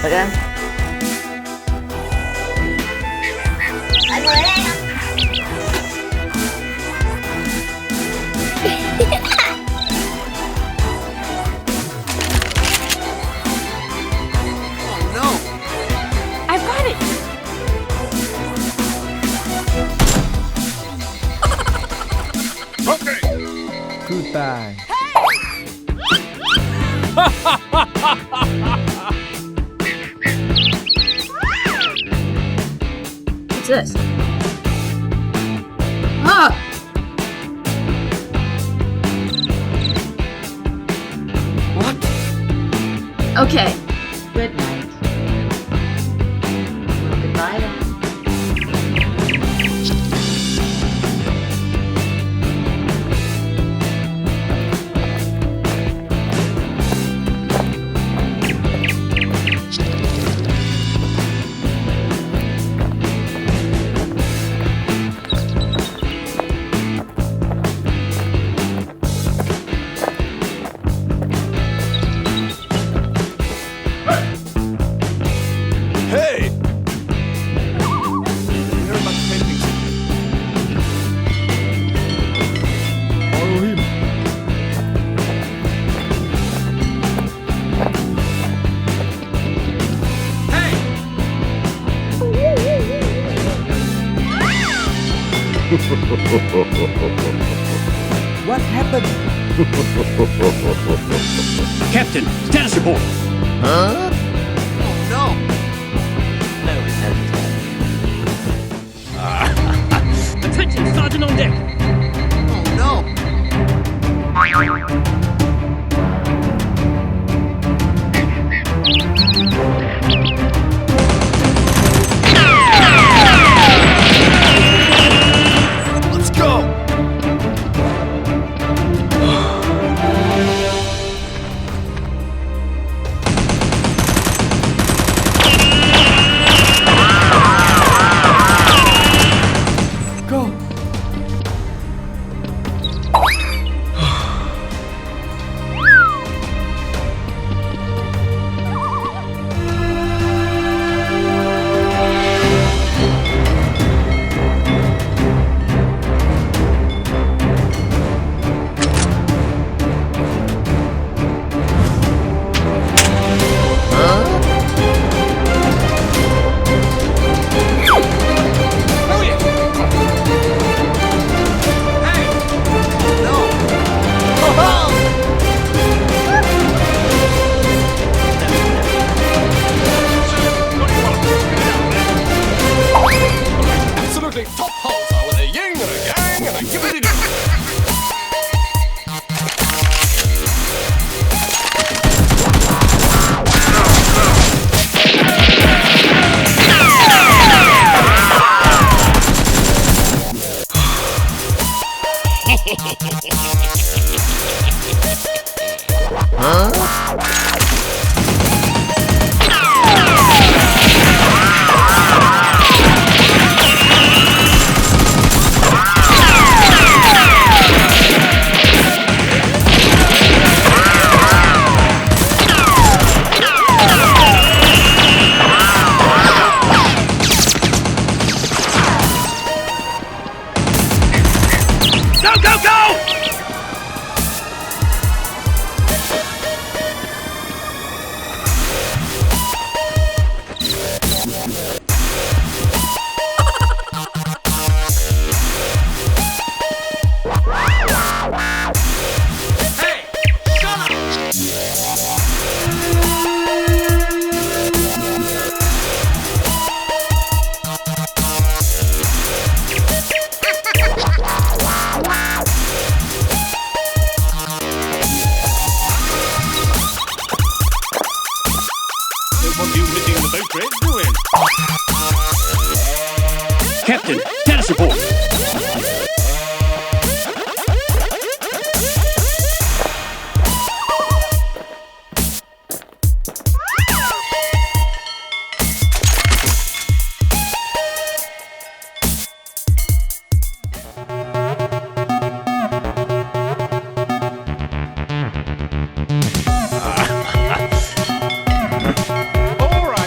Okay. Mọi người ở đây không? Oh no! I've got it! Okay! Goodbye. What's this? Ah! What? Okay. Good night. Well, goodbye then. Hey! Hear about the paintings. Follow him. Hey! What happened? Captain, status report. Oh no! Attention, Sergeant on deck. Oh no! Let's go! Go. Absolutely top holes with a yin and a yang and a gibbity-doo. Go, go, go! Hey! Shut up! Don't want you missing the boat trip, do we? Captain, status report. All right.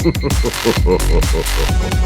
Ho, ho, ho, ho, ho, ho.